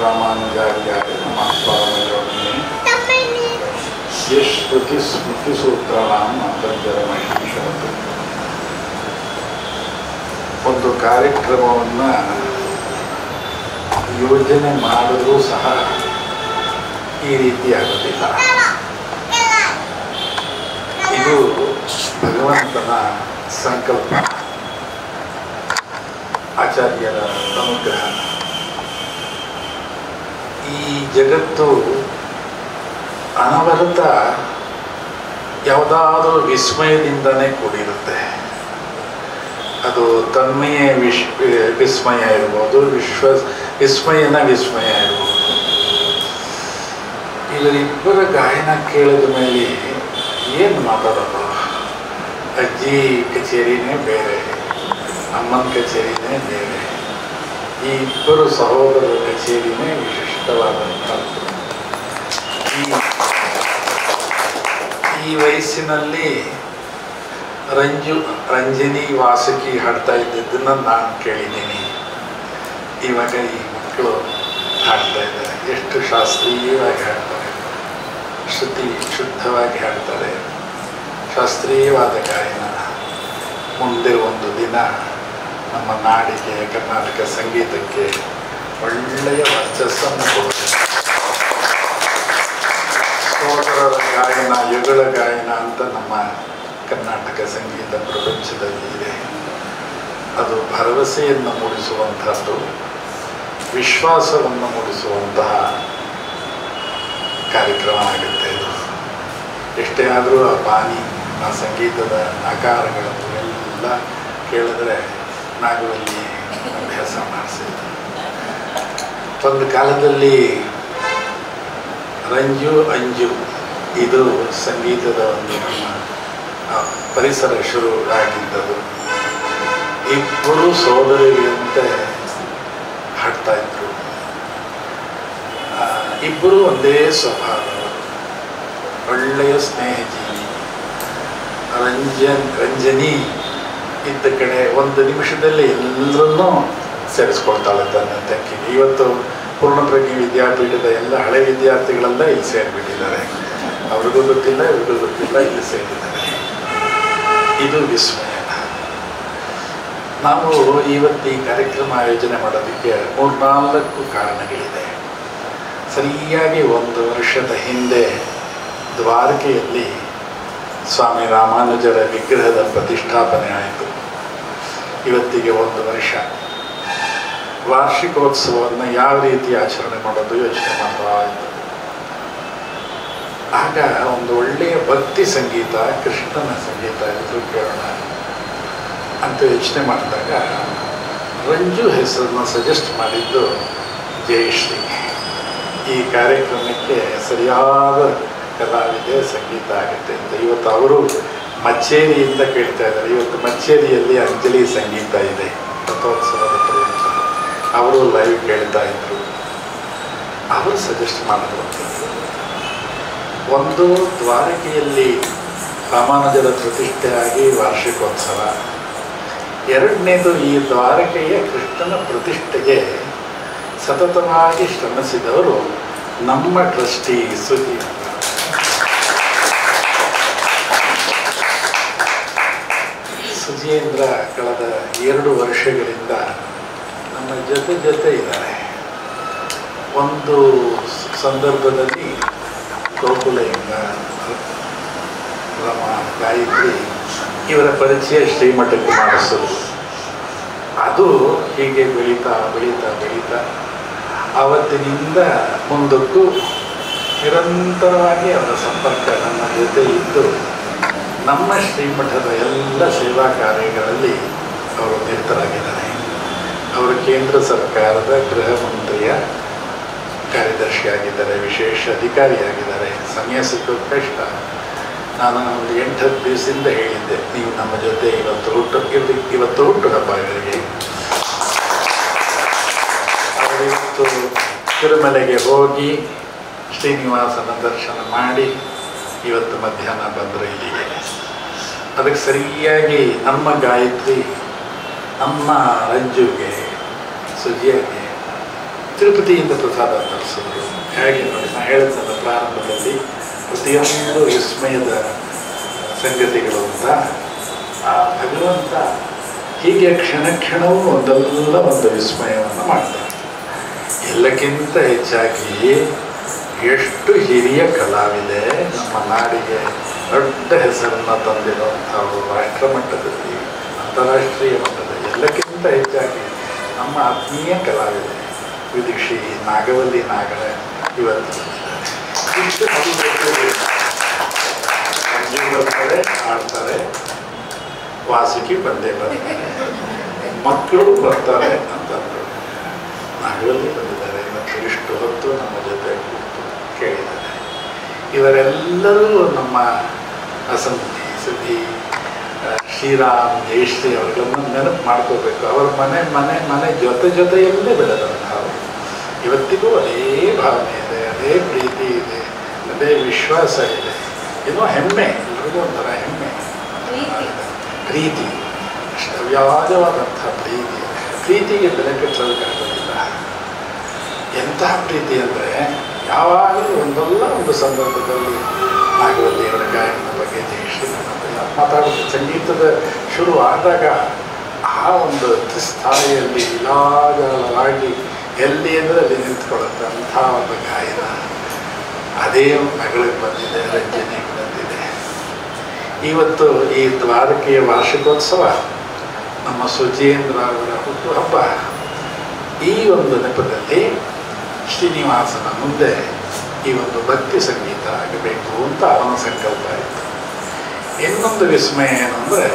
ರಾಮಾನುಜಾಚಾರ್ಯ ನಮಃ ಪರಮಯೋಗಿನೇ ಯಶ್ರುತಿ ಸ್ಮೃತಿಸೂತ್ರಾಣಾಂ ಅಂತರ್ಜಲಮಹೀಶವತ್ತು. ಒಂದು ಕಾರ್ಯಕ್ರಮವನ್ನು ಯೋಜನೆ ಮಾಡಿದ್ರೂ ಸಹ ಈ ರೀತಿ ಆಗೋದಿಲ್ಲ. ಇದು ಭಗವಂತನ ಸಂಕಲ್ಪ, ಆಚಾರ್ಯರ ಅನುಗ್ರಹ. ಈ ಜಗತ್ತು ಅನವರತ ಯಾವುದಾದರೂ ವಿಸ್ಮಯದಿಂದನೇ ಕೂಡಿರುತ್ತೆ. ಅದು ತನ್ಮೆಯ ವಿಸ್ಮಯ ಇರ್ಬೋದು, ವಿಸ್ಮಯ ಇರ್ಬೋದು. ಇವರಿಬ್ಬರ ಗಾಯನ ಕೇಳಿದ ಮೇಲೆ ಏನು ಮಾತಾಡೋದು? ಅಜ್ಜಿ ಕಚೇರಿನೇ ಬೇರೆ, ಅಮ್ಮನ ಕಚೇರಿನೇ ಬೇರೆ. ಈ ಇಬ್ಬರು ಸಹೋದರರ ಕಚೇರಿನೇ ವಿಶಿಷ್ಟವಾದಂಥದ್ದು. ಈ ವಯಸ್ಸಿನಲ್ಲಿ ರಂಜನಿ ವಾಸುಕಿ ಹಾಡ್ತಾ ಇದ್ದದ್ದನ್ನು ನಾನು ಕೇಳಿದ್ದೀನಿ. ಇವಾಗ ಈ ಮಕ್ಕಳು ಹಾಡ್ತಾ ಇದ್ದಾರೆ. ಎಷ್ಟು ಶಾಸ್ತ್ರೀಯವಾಗಿ ಹಾಡ್ತಾರೆ, ಶ್ರುತಿ ಶುದ್ಧವಾಗಿ ಹಾಡ್ತಾರೆ. ಶಾಸ್ತ್ರೀಯವಾದ ಗಾಯನ ಮುಂದೆ ಒಂದು ದಿನ ನಮ್ಮ ನಾಡಿಗೆ, ಕರ್ನಾಟಕ ಸಂಗೀತಕ್ಕೆ ಒಳ್ಳೆಯ ವರ್ಚಸ್ಸನ್ನು ಕೊಡುತ್ತೆ. ಸೋದರರ ಗಾಯನ, ಯುಗಳ ಗಾಯನ ಅಂತ ನಮ್ಮ ಕರ್ನಾಟಕ ಸಂಗೀತ ಪ್ರಪಂಚದಲ್ಲಿ ಇದೆ. ಅದು ಭರವಸೆಯನ್ನು ಮೂಡಿಸುವಂಥದ್ದು, ವಿಶ್ವಾಸವನ್ನು ಮೂಡಿಸುವಂತಹ ಕಾರ್ಯಕ್ರಮ ಆಗುತ್ತೆ. ಇದು ಎಷ್ಟೇ ಆದರೂ ಆ ಬಾನಿ, ಆ ಸಂಗೀತದ ಆಕಾರಗಳನ್ನು ಎಲ್ಲ ಕೇಳಿದ್ರೆ ನಾಗವಲ್ಲಿ ಅಭ್ಯಾಸ ಮಾಡಿಸಿದ್ರು. ಒಂದು ಕಾಲದಲ್ಲಿ ರಂಜು ಅಂಜು ಇದು ಸಂಗೀತದ ಒಂದು ನಮ್ಮ ಪರಿಸರ ಶುರು ಆಗಿದ್ದದು. ಇಬ್ಬರು ಸೋದರಿಯಂತೆ ಹಾಡ್ತಾ ಇದ್ರು. ಇಬ್ಬರು ಒಂದೇ ಸ್ವಭಾವದವರು, ಒಳ್ಳೆಯ ಸ್ನೇಹಜೀವಿ. ರಂಜನಿ ಇದ್ದ ಕಡೆ ಒಂದು ನಿಮಿಷದಲ್ಲಿ ಎಲ್ಲರನ್ನೂ ಸೇರಿಸ್ಕೊಳ್ತಾಳೆ ತನ್ನ ತೆಕ್ಕಿಗೆ. ಇವತ್ತು ಪೂರ್ಣಪ್ರಜ್ಞೆ ವಿದ್ಯಾಪೀಠದ ಎಲ್ಲ ಹಳೆ ವಿದ್ಯಾರ್ಥಿಗಳೆಲ್ಲ ಇಲ್ಲಿ ಸೇರಿಬಿಟ್ಟಿದ್ದಾರೆ. ಅವ್ರಿಗೂ ಗೊತ್ತಿಲ್ಲ, ಇವ್ರಿಗೂ ಗೊತ್ತಿಲ್ಲ, ಇಲ್ಲಿ ಸೇರಿದ್ದಾರೆ. ಇದು ವಿಸ್ಮಯ. ನಾವು ಇವತ್ತು ಈ ಕಾರ್ಯಕ್ರಮ ಆಯೋಜನೆ ಮಾಡೋದಕ್ಕೆ 3-4 ಕಾರಣಗಳಿದೆ. ಸರಿಯಾಗಿ 1 ವರ್ಷದ ಹಿಂದೆ ದ್ವಾರಕೆಯಲ್ಲಿ ಸ್ವಾಮಿ ರಾಮಾನುಜರ ವಿಗ್ರಹದ ಪ್ರತಿಷ್ಠಾಪನೆ ಆಯಿತು. ಇವತ್ತಿಗೆ 1 ವರ್ಷ. ವಾರ್ಷಿಕೋತ್ಸವವನ್ನು ಯಾವ ರೀತಿ ಆಚರಣೆ ಮಾಡೋದು ಯೋಚನೆ ಮಾಡ್ತಾ ಇತ್ತು. ಆಗ ಒಂದು ಒಳ್ಳೆಯ ಭಕ್ತಿ ಸಂಗೀತ, ಕೃಷ್ಣನ ಸಂಗೀತ ಇದು ಕೇಳೋಣ ಅಂತ ಯೋಚನೆ ಮಾಡಿದಾಗ ರಂಜು ಹೆಸರನ್ನು ಸಜೆಸ್ಟ್ ಮಾಡಿದ್ದು ಜಯಶ್ರೀ. ಈ ಕಾರ್ಯಕ್ರಮಕ್ಕೆ ಸರಿಯಾದ ಕಲಾವಿದೆ, ಸಂಗೀತ ಆಗುತ್ತೆ ಅಂತ. ಇವತ್ತು ಅವರು ಮಚ್ಚೇರಿಯಿಂದ ಕೇಳ್ತಾ ಇದ್ದಾರೆ. ಇವತ್ತು ಮಚ್ಚೇರಿಯಲ್ಲಿ ಅಂಜಲಿ ಸಂಗೀತ ಇದೆ, ರಥೋತ್ಸವದ ಪ್ರಯುಕ್ತ. ಅವರು ಲೈವ್ ಕೇಳ್ತಾ ಇದ್ರು. ಅವರು ಸಜೆಸ್ಟ್ ಮಾಡಿದ್ರು. ಒಂದು ದ್ವಾರಕೆಯಲ್ಲಿ ರಾಮಾನುಜರ ಪ್ರತಿಷ್ಠೆಯಾಗಿ ವಾರ್ಷಿಕೋತ್ಸವ. 2ನೇದು ಈ ದ್ವಾರಕೆಯ ಕೃಷ್ಣನ ಪ್ರತಿಷ್ಠೆಗೆ ಸತತವಾಗಿ ಶ್ರಮಿಸಿದವರು ನಮ್ಮ ಟ್ರಸ್ಟಿ ಸುಜಿ. ಸುಜೀಂದ್ರ ಕಳೆದ 2 ವರ್ಷಗಳಿಂದ ನಮ್ಮ ಜೊತೆ ಇದ್ದಾರೆ. ಒಂದು ಸಂದರ್ಭದಲ್ಲಿ ಗೋಕುಲೆಯಿಂದ ರಮ, ಗಾಯತ್ರಿ ಇವರ ಪರಿಚಯ ಶ್ರೀಮಠಕ್ಕೆ ಮಾಡಿಸೋದು. ಅದು ಹೀಗೆ ಬೆಳೀತಾ ಆವತ್ತಿನಿಂದ ಮುಂದಕ್ಕೂ ನಿರಂತರವಾಗಿ ಅವರ ಸಂಪರ್ಕ ನನ್ನ ಜೊತೆ ಇದ್ದು ನಮ್ಮ ಶ್ರೀಮಠದ ಎಲ್ಲ ಸೇವಾ ಕಾರ್ಯಗಳಲ್ಲಿ ಅವರು ನಿರತರಾಗಿದ್ದಾರೆ. ಅವರು ಕೇಂದ್ರ ಸರ್ಕಾರದ ಗೃಹ ಮಂತ್ರಿಯ ಕಾರ್ಯದರ್ಶಿಯಾಗಿದ್ದಾರೆ, ವಿಶೇಷ ಅಧಿಕಾರಿಯಾಗಿದ್ದಾರೆ. ಸಮಯ ಸಿಕ್ಕೋದು ಕಷ್ಟ. ನಾನು ಒಂದು 8-10 ದಿವಸದಿಂದ ಹೇಳಿದ್ದೆ, ನೀವು ನಮ್ಮ ಜೊತೆ ಇವತ್ತು ಹುಟ್ಟು ಹಬ್ಬ ಇವರಿಗೆ. ಅವರಿವತ್ತು ತಿರುಮಲೆಗೆ ಹೋಗಿ ಶ್ರೀನಿವಾಸನ ದರ್ಶನ ಮಾಡಿ ಇವತ್ತು ಮಧ್ಯಾಹ್ನ ಬಂದರು ಇಲ್ಲಿಗೆ. ಅದಕ್ಕೆ ಸರಿಯಾಗಿ ನಮ್ಮ ಗಾಯತ್ರಿ, ನಮ್ಮ ರಂಜುಗೆ, ಸುಜಿಯಾಗೆ ತಿರುಪತಿಯಿಂದ ಪ್ರಸಾದ ತರಿಸಿದ್ರು. ಹೇಗೆ ನೋಡಿ, ನಾನು ಹೇಳಿದ್ನಲ್ಲ ಪ್ರಾರಂಭದಲ್ಲಿ ಪ್ರತಿಯೊಂದು ವಿಸ್ಮಯದ ಸಂಗತಿಗಳು ಅಂತ. ಆ ಭಗವಂತ ಹೀಗೆ ಕ್ಷಣ ಕ್ಷಣವೂ ಒಂದಲ್ಲ ಒಂದು ವಿಸ್ಮಯವನ್ನು ಮಾಡ್ತಾರೆ. ಎಲ್ಲಕ್ಕಿಂತ ಹೆಚ್ಚಾಗಿ ಎಷ್ಟು ಹಿರಿಯ ಕಲಾವಿದೆ, ನಮ್ಮ ನಾಡಿಗೆ ದೊಡ್ಡ ಹೆಸರನ್ನು ತಂದಿರುವಂಥವರು, ರಾಷ್ಟ್ರ ಮಟ್ಟದಲ್ಲಿ ಅಂತಾರಾಷ್ಟ್ರೀಯ ಮಟ್ಟದಲ್ಲಿ. ಎಲ್ಲಕ್ಕಿಂತ ಹೆಚ್ಚಾಗಿ ನಮ್ಮ ಆತ್ಮೀಯ ಕಲಾವಿದೆ ವಿದುಷಿ ನಾಗವಲ್ಲಿ ನಾಗರ ಇವತ್ತು ಇಷ್ಟು ಸಂಜೆ ಬರ್ತಾರೆ, ಆಡ್ತಾರೆ, ವಾಸುಕಿ ಬಂದೇ ಬರ್ತಾರೆ, ಮಕ್ಕಳು ಬರ್ತಾರೆ ಅಂತಂದರು. ನಾಗವಲ್ಲಿ ಬಂದಿದ್ದಾರೆ ಮತ್ತು ಇಷ್ಟು ಹೊತ್ತು ನಮ್ಮ ಜೊತೆ ಕೂತು ಕೇಳಿದ್ದಾರೆ. ಇವರೆಲ್ಲರೂ ನಮ್ಮ ಅಸಂತಿ ಸುದ್ದಿ ಶ್ರೀರಾಮ್ ಜಯಶ್ರೀ ಅವರುಗಳನ್ನು ನೆನಪು ಮಾಡ್ಕೋಬೇಕು. ಅವರ ಮನೆ ಜೊತೆಯಲ್ಲೇ ಬೆಳೆದಂಥವ್ರು. ಇವತ್ತಿಗೂ ಅದೇ ಭಾವನೆ ಇದೆ, ಅದೇ ಪ್ರೀತಿ ಇದೆ, ಅದೇ ವಿಶ್ವಾಸ ಇದೆ. ಏನೋ ಹೆಮ್ಮೆ, ಎಲ್ರಿಗೂ ಒಂಥರ ಹೆಮ್ಮೆ, ಪ್ರೀತಿ, ಅವ್ಯಾಜವಾದಂಥ ಪ್ರೀತಿಗೆ ಬೆಲೆ ಕಟ್ಟೋದಕ್ಕಾಗೋದಿಲ್ಲ. ಎಂತಹ ಪ್ರೀತಿ ಅಂದರೆ ಯಾವಾಗಲೂ ಒಂದಲ್ಲ ಒಂದು ಸಂದರ್ಭದಲ್ಲಿ ನಾಗವಲ್ಲಿಯವರ ಗಾಯನದ ಬಗ್ಗೆ ಜಯಶ್ರೀ ಮಾತಾಡೋದು. ಸಂಗೀತದ ಶುರು ಆದಾಗ ಆ ಒಂದು ಸ್ಥಾಯಿಯಲ್ಲಿ ಇಲಾಜಾಲವಾಗಿ ಎಲ್ಲಿ ಅಂದರೆ ಅಲ್ಲಿ ನಿಂತ್ಕೊಳ್ಳುತ್ತೆ ಅಂಥ ಒಂದು ಗಾಯನ. ಅದೇ ಮಗಳಿಗೆ ಬಂದಿದೆ, ರಂಜನೆಗೆ ಬಂದಿದೆ. ಇವತ್ತು ಈ ದ್ವಾರಕೆಯ ವಾರ್ಷಿಕೋತ್ಸವ, ನಮ್ಮ ಸುಜೇಂದ್ರ ಅವರ ಹುಟ್ಟುಹಬ್ಬ. ಈ ಒಂದು ನೆಪದಲ್ಲಿ ಶ್ರೀನಿವಾಸನ ಮುಂದೆ ಈ ಒಂದು ಭಕ್ತಿ ಸಂಗೀತ ಆಗಬೇಕು ಅಂತ ಅವನ ಸಂಕಲ್ಪ ಇತ್ತು. ಇನ್ನೊಂದು ವಿಸ್ಮಯ ಏನಂದರೆ,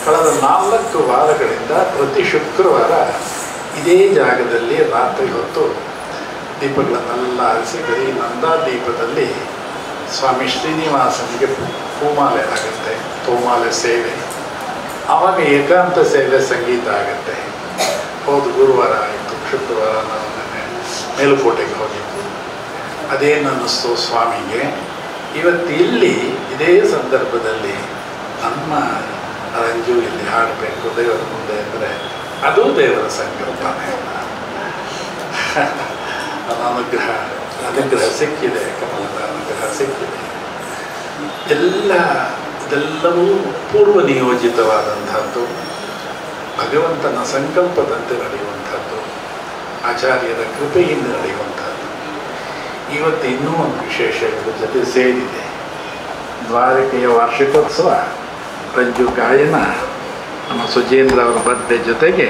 ಕಳೆದ 4 ವಾರಗಳಿಂದ ಪ್ರತಿ ಶುಕ್ರವಾರ ಇದೇ ಜಾಗದಲ್ಲಿ ರಾತ್ರಿ ಹೊತ್ತು ದೀಪಗಳನ್ನೆಲ್ಲ ಆರಿಸಿ ಬರೀ ನಂದಾ ದೀಪದಲ್ಲಿ ಸ್ವಾಮಿ ಶ್ರೀನಿವಾಸನಿಗೆ ಹೂಮಾಲೆ ಆಗುತ್ತೆ, ತೋಮಾಲೆ ಸೇವೆ. ಆವಾಗ ಏಕಾಂತ ಸೇವೆ ಸಂಗೀತ ಆಗುತ್ತೆ. ಹೌದು, ಗುರುವಾರ ಆಯಿತು, ಶುಕ್ರವಾರ ನಾವು ಮೇಲುಕೋಟೆಗೆ ಹೋಗಿದ್ದು. ಅದೇನನ್ನಿಸ್ತು ಸ್ವಾಮಿಗೆ, ಇವತ್ತು ಇಲ್ಲಿ ಇದೇ ಸಂದರ್ಭದಲ್ಲಿ ನಮ್ಮ ರಂಜು ಇಲ್ಲಿ ಹಾಡಬೇಕು ದೇವರ ಮುಂದೆ ಅಂದರೆ ಅದು ದೇವರ ಸಂಕಲ್ಪನೇ. ಅನುಗ್ರಹ ಸಿಕ್ಕಿದೆ, ಕಮಲದ ಅನುಗ್ರಹ ಸಿಕ್ಕಿದೆ. ಇದೆಲ್ಲವೂ ಪೂರ್ವ ನಿಯೋಜಿತವಾದಂಥದ್ದು, ಭಗವಂತನ ಸಂಕಲ್ಪದಂತೆ ನಡೆಯುವಂಥದ್ದು, ಆಚಾರ್ಯರ ಕೃಪೆಯಿಂದ ನಡೆಯುವಂಥದ್ದು. ಇವತ್ತು ಇನ್ನೂ ಒಂದು ವಿಶೇಷ ಇದ್ರ ಜೊತೆ ಸೇರಿದೆ. ದ್ವಾರಕೆಯ ವಾರ್ಷಿಕೋತ್ಸವ, ರಂಜು ಗಾಯನ, ನಮ್ಮ ಸುಜೇಂದ್ರ ಅವರ ಬರ್ತ್ಡೇ ಜೊತೆಗೆ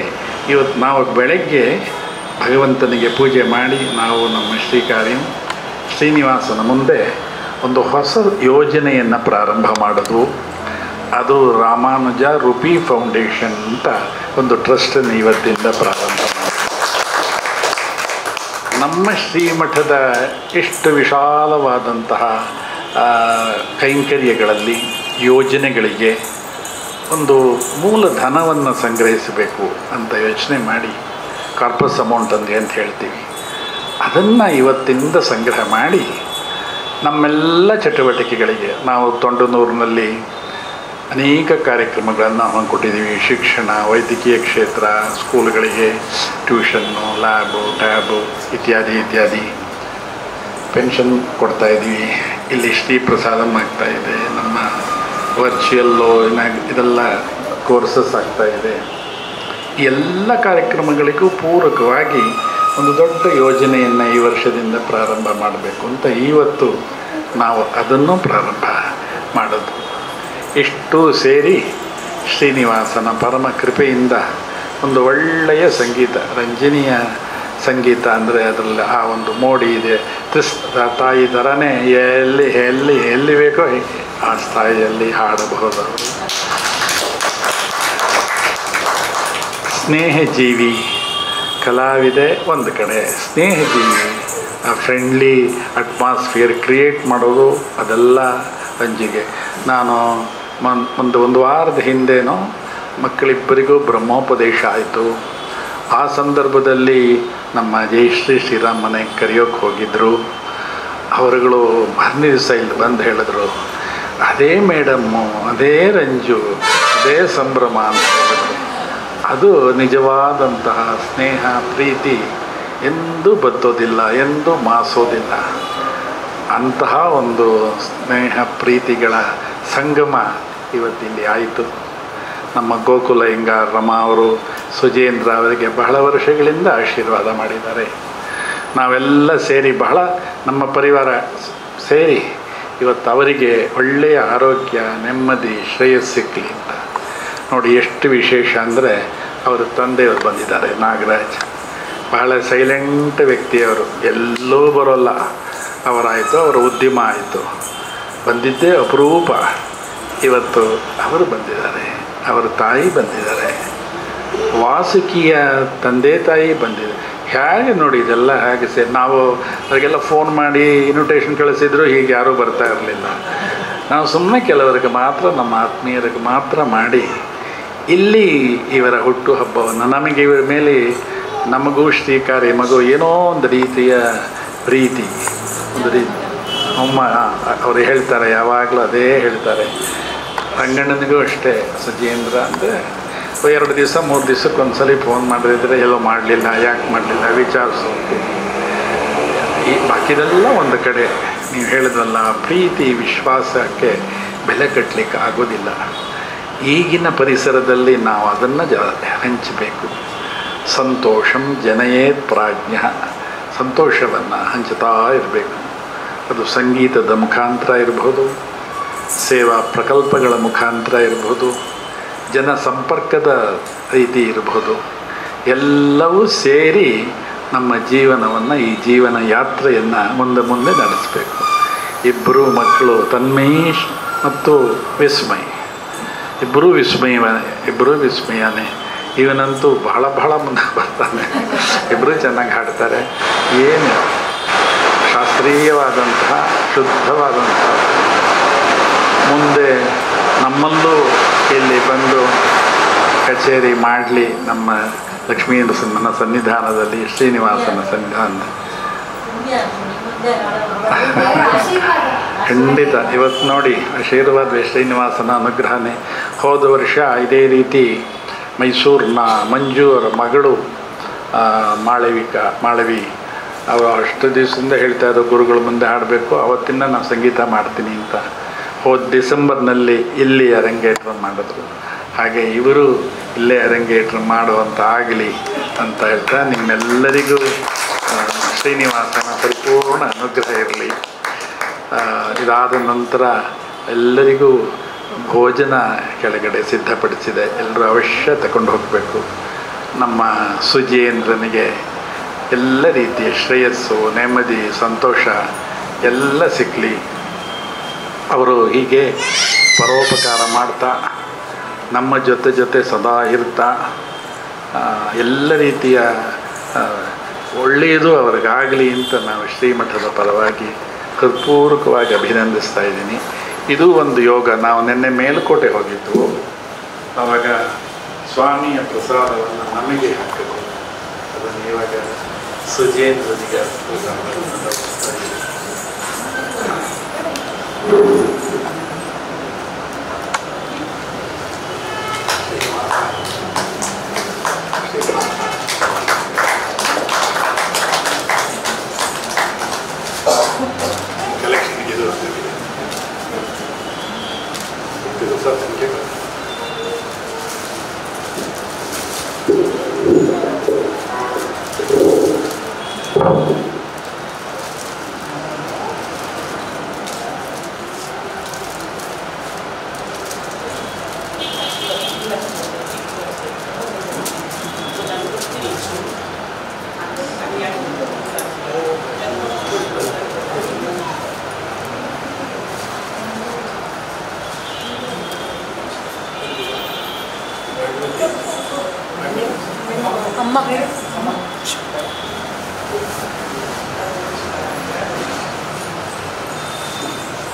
ಇವತ್ತು ನಾವು ಬೆಳಗ್ಗೆ ಭಗವಂತನಿಗೆ ಪೂಜೆ ಮಾಡಿ ನಾವು ನಮ್ಮ ಶ್ರೀನಿವಾಸನ ಮುಂದೆ ಒಂದು ಹೊಸ ಯೋಜನೆಯನ್ನು ಪ್ರಾರಂಭ ಮಾಡೋದು. ಅದು ರಾಮಾನುಜ ರುಪಿ ಫೌಂಡೇಶನ್ ಅಂತ ಒಂದು ಟ್ರಸ್ಟನ್ನು ಇವತ್ತಿಂದ ಪ್ರಾರಂಭ ಮಾಡಿ ನಮ್ಮ ಶ್ರೀಮಠದ ಇಷ್ಟು ವಿಶಾಲವಾದಂತಹ ಕೈಂಕರ್ಯಗಳಲ್ಲಿ, ಯೋಜನೆಗಳಿಗೆ ಒಂದು ಮೂಲಧನವನ್ನು ಸಂಗ್ರಹಿಸಬೇಕು ಅಂತ ಯೋಚನೆ ಮಾಡಿ, ಕಾರ್ಪಸ್ ಅಮೌಂಟ್ ಅಂತ ಹೇಳ್ತೀವಿ, ಅದನ್ನು ಇವತ್ತಿಂದ ಸಂಗ್ರಹ ಮಾಡಿ ನಮ್ಮೆಲ್ಲ ಚಟುವಟಿಕೆಗಳಿಗೆ ನಾವು ತೊಂಡನೂರಿನಲ್ಲಿ ಅನೇಕ ಕಾರ್ಯಕ್ರಮಗಳನ್ನು ಹಮ್ಮಿಕೊಟ್ಟಿದ್ದೀವಿ. ಶಿಕ್ಷಣ, ವೈದ್ಯಕೀಯ ಕ್ಷೇತ್ರ, ಸ್ಕೂಲ್ಗಳಿಗೆ ಟ್ಯೂಷನ್ನು, ಲ್ಯಾಬು, ಟ್ಯಾಬು ಇತ್ಯಾದಿ ಪೆನ್ಷನ್ ಕೊಡ್ತಾಯಿದ್ದೀವಿ. ಇಲ್ಲಿ ಶ್ರೀ ಪ್ರಸಾದಂ ಆಗ್ತಾಯಿದೆ, ನಮ್ಮ ವರ್ಚುವಲ್ಲು ಇದೆಲ್ಲ ಕೋರ್ಸಸ್ ಆಗ್ತಾಯಿದೆ. ಈ ಎಲ್ಲ ಕಾರ್ಯಕ್ರಮಗಳಿಗೂ ಪೂರಕವಾಗಿ ಒಂದು ದೊಡ್ಡ ಯೋಜನೆಯನ್ನು ಈ ವರ್ಷದಿಂದ ಪ್ರಾರಂಭ ಮಾಡಬೇಕು ಅಂತ ಇವತ್ತು ನಾವು ಅದನ್ನು ಪ್ರಾರಂಭ ಮಾಡೋದು. ಇಷ್ಟು ಸೇರಿ ಶ್ರೀನಿವಾಸನ ಪರಮ ಕೃಪೆಯಿಂದ ಒಂದು ಒಳ್ಳೆಯ ಸಂಗೀತ, ರಂಜನಿಯ ಸಂಗೀತ ಅಂದರೆ ಅದರಲ್ಲಿ ಆ ಒಂದು ಮೋಡಿ ಇದೆ. ತಾಯಿ ಥರನೇ ಎಲ್ಲಿ ಬೇಕೋ ಆ ಸ್ಥಾಯಿಯಲ್ಲಿ ಹಾಡಬಹುದು. ಸ್ನೇಹಜೀವಿ ಕಲಾವಿದೆ ಒಂದು ಕಡೆ, ಸ್ನೇಹಜೀವಿ ಫ್ರೆಂಡ್ಲಿ ಅಟ್ಮಾಸ್ಫಿಯರ್ ಕ್ರಿಯೇಟ್ ಮಾಡೋದು, ಅದೆಲ್ಲ ರಂಜಿಗೆ. ನಾನು ಒಂದು ವಾರದ ಹಿಂದೆನೋ ಮಕ್ಕಳಿಬ್ಬರಿಗೂ ಬ್ರಹ್ಮೋಪದೇಶ ಆಯಿತು. ಆ ಸಂದರ್ಭದಲ್ಲಿ ನಮ್ಮ ಜಯಶ್ರೀ ಶ್ರೀರಾಮ್ ಮನೆಗೆ ಕರೆಯೋಕ್ಕೆ ಹೋಗಿದ್ದರು. ಅವರುಗಳು ಮಾರನೇ ದಿವಸ ಇಲ್ಲಿ ಬಂದು ಹೇಳಿದ್ರು, ಅದೇ ಮೇಡಮ್ಮು, ಅದೇ ರಂಜು, ಅದೇ ಸಂಭ್ರಮ ಅಂತ ಹೇಳಿದ್ರು. ಅದು ನಿಜವಾದಂತಹ ಸ್ನೇಹ, ಪ್ರೀತಿ ಎಂದೂ ಬತ್ತೋದಿಲ್ಲ, ಎಂದೂ ಮಾಸೋದಿಲ್ಲ. ಅಂತಹ ಒಂದು ಸ್ನೇಹ ಪ್ರೀತಿಗಳ ಸಂಗಮ ಇವತ್ತಿಲ್ಲಿ ಆಯಿತು. ನಮ್ಮ ಗೋಕುಲ ಹಿಂಗಾರ ರಮಾ ಅವರು, ಸುಜೇಂದ್ರ ಅವರಿಗೆ ಬಹಳ ವರ್ಷಗಳಿಂದ ಆಶೀರ್ವಾದ ಮಾಡಿದ್ದಾರೆ. ನಾವೆಲ್ಲ ಸೇರಿ ಬಹಳ ನಮ್ಮ ಪರಿವಾರ ಸೇರಿ ಇವತ್ತು ಅವರಿಗೆ ಒಳ್ಳೆಯ ಆರೋಗ್ಯ, ನೆಮ್ಮದಿ, ಶ್ರೇಯಸ್ಸು ಸಿಕ್ಕಲಿ ಅಂತ. ನೋಡಿ ಎಷ್ಟು ವಿಶೇಷ ಅಂದರೆ ಅವರ ತಂದೆಯವರು ಬಂದಿದ್ದಾರೆ, ನಾಗರಾಜ್. ಬಹಳ ಸೈಲೆಂಟ್ ವ್ಯಕ್ತಿಯವರು, ಎಲ್ಲೂ ಬರೋಲ್ಲ. ಅವರಾಯಿತು, ಅವರ ಉದ್ಯಮ ಆಯಿತು, ಬಂದಿದ್ದೇ ಅಪರೂಪ. ಇವತ್ತು ಅವರು ಬಂದಿದ್ದಾರೆ, ಅವರ ತಾಯಿ ಬಂದಿದ್ದಾರೆ, ವಾಸುಕಿಯ ತಂದೆ ತಾಯಿ ಬಂದಿದೆ. ಹೇಗೆ ನೋಡಿ ಇದೆಲ್ಲ ಹೇಗೆ ಸೇರಿ. ನಾವು ಅವರಿಗೆಲ್ಲ ಫೋನ್ ಮಾಡಿ ಇನ್ವಿಟೇಷನ್ ಕಳಿಸಿದ್ರು ಹೀಗೆ ಯಾರೂ ಬರ್ತಾ ಇರಲಿಲ್ಲ. ನಾವು ಸುಮ್ಮನೆ ಕೆಲವರಿಗೆ ಮಾತ್ರ, ನಮ್ಮ ಆತ್ಮೀಯರಿಗೆ ಮಾತ್ರ ಮಾಡಿ ಇಲ್ಲಿ ಇವರ ಹುಟ್ಟು ಹಬ್ಬವನ್ನು, ನಮಗೆ ಇವರ ಮೇಲೆ ನಮಗೂ ಶ್ರೀಕಾರಿ ಮಗು ಏನೋ ಒಂದು ರೀತಿಯ ಪ್ರೀತಿ, ಒಂದು ರೀತಿ ಅಮ್ಮ ಅವರು ಹೇಳ್ತಾರೆ, ಯಾವಾಗಲೂ ಅದೇ ಹೇಳ್ತಾರೆ. ರಂಗಣ್ಣನಿಗೂ ಅಷ್ಟೇ, ಸುಜೇಂದ್ರ ಅಂದರೆ 2 ದಿವಸ 3 ದಿವಸಕ್ಕೊಂದ್ಸಲಿ ಫೋನ್ ಮಾಡಿದ್ರೆ ಎಲ್ಲೋ ಮಾಡಲಿಲ್ಲ, ಯಾಕೆ ಮಾಡಲಿಲ್ಲ ವಿಚಾರಿಸೋದು. ಈ ಬಾಕಿದೆಲ್ಲ ಒಂದು ಕಡೆ ನೀವು ಹೇಳಿದ್ರಲ್ಲ, ಪ್ರೀತಿ ವಿಶ್ವಾಸಕ್ಕೆ ಬೆಲೆ ಕಟ್ಟಲಿಕ್ಕೆ ಆಗೋದಿಲ್ಲ. ಈಗಿನ ಪರಿಸರದಲ್ಲಿ ನಾವು ಅದನ್ನು ಹಂಚಬೇಕು. ಸಂತೋಷಂ ಜನಯೇತ್ ಪ್ರಾಜ್ಞ, ಸಂತೋಷವನ್ನು ಹಂಚುತ್ತಾ ಇರಬೇಕು. ಅದು ಸಂಗೀತದ ಮುಖಾಂತರ ಇರ್ಬೋದು, ಸೇವಾ ಪ್ರಕಲ್ಪಗಳ ಮುಖಾಂತರ ಇರ್ಬೋದು, ಜನ ಸಂಪರ್ಕದ ರೀತಿ ಇರ್ಬೋದು. ಎಲ್ಲವೂ ಸೇರಿ ನಮ್ಮ ಜೀವನವನ್ನು, ಈ ಜೀವನ ಯಾತ್ರೆಯನ್ನು ಮುಂದೆ ನಡೆಸಬೇಕು. ಇಬ್ಬರು ಮಕ್ಕಳು ತನ್ಮಯ್ ಮತ್ತು ವಿಸ್ಮಯ್, ಇಬ್ಬರೂ ವಿಸ್ಮಯನೇ. ಇವನಂತೂ ಬಹಳ ಮುಂದೆ ಬರ್ತಾನೆ. ಇಬ್ಬರೂ ಚೆನ್ನಾಗಿ ಹಾಡ್ತಾರೆ. ಏನು ಶಾಸ್ತ್ರೀಯವಾದಂತಹ ಶುದ್ಧವಾದಂತಹ, ಮುಂದೆ ನಮ್ಮಲ್ಲೂ ಇಲ್ಲಿ ಬಂದು ಕಚೇರಿ ಮಾಡಲಿ. ನಮ್ಮ ಲಕ್ಷ್ಮೀನರಸಿಂಹನ ಸನ್ನಿಧಾನದಲ್ಲಿ, ಶ್ರೀನಿವಾಸನ ಸನ್ನಿಧಾನದಲ್ಲಿ ಖಂಡಿತ. ಇವತ್ತು ನೋಡಿ ಆಶೀರ್ವಾದ ಶ್ರೀನಿವಾಸನ ಅನುಗ್ರಹನೇ. ಹೋದ ವರ್ಷ ಇದೇ ರೀತಿ ಮೈಸೂರಿನ ಮಂಜು ಅವರ ಮಗಳು ಮಾಳವಿ ಅವರು ಅಷ್ಟು ದಿವಸದಿಂದ ಹೇಳ್ತಾ ಇದ್ರು ಗುರುಗಳ ಮುಂದೆ ಹಾಡಬೇಕು, ಅವತ್ತಿನ ನಾನು ಸಂಗೀತ ಮಾಡ್ತೀನಿ ಅಂತ. ಹೋದ ಡಿಸೆಂಬರ್ನಲ್ಲಿ ಇಲ್ಲಿ ಅರಂಗೇಟ್ರ ಮಾಡಿದ್ರು. ಹಾಗೆ ಇವರು ಇಲ್ಲೇ ಅರಂಗೇಟ್ರ ಮಾಡುವಂಥ ಆಗಲಿ ಅಂತ ಹೇಳ್ತಾ, ನಿಮ್ಮೆಲ್ಲರಿಗೂ ಶ್ರೀನಿವಾಸನ ಪರಿಪೂರ್ಣ ಅನುಗ್ರಹ ಇರಲಿ. ಇದಾದ ನಂತರ ಎಲ್ಲರಿಗೂ ಭೋಜನ ಕೆಳಗಡೆ ಸಿದ್ಧಪಡಿಸಿದೆ, ಎಲ್ಲರೂ ಅವಶ್ಯ ತಗೊಂಡು ಹೋಗಬೇಕು. ನಮ್ಮ ಸುಜೇಂದ್ರನಿಗೆ ಎಲ್ಲ ರೀತಿಯ ಶ್ರೇಯಸ್ಸು, ನೆಮ್ಮದಿ, ಸಂತೋಷ ಎಲ್ಲ ಸಿಕ್ಕಲಿ. ಅವರು ಹೀಗೆ ಪರೋಪಕಾರ ಮಾಡ್ತಾ ನಮ್ಮ ಜೊತೆ ಸದಾ ಇರ್ತಾ ಎಲ್ಲ ರೀತಿಯ ಒಳ್ಳೆಯದು ಅವ್ರಿಗಾಗಲಿ ಅಂತ ನಾವು ಶ್ರೀಮಠದ ಪರವಾಗಿ ಹೃತ್ಪೂರ್ವಕವಾಗಿ ಅಭಿನಂದಿಸ್ತಾ ಇದ್ದೀನಿ. ಇದು ಒಂದು ಯೋಗ. ನಾವು ನಿನ್ನೆ ಮೇಲುಕೋಟೆ ಹೋಗಿದ್ದು, ಆವಾಗ ಸ್ವಾಮಿಯ ಪ್ರಸಾದವನ್ನು ನಮಗೆ ಹಾಕಬೇಕು. ಅದನ್ನು ಇವಾಗ ಸುಜೇಂದ್ರನಿಗೆ ಕಲೆಕ್ಷನ್ಗೆ ಇದು ಸಂಖ್ಯೆ ಅಮ್ಮ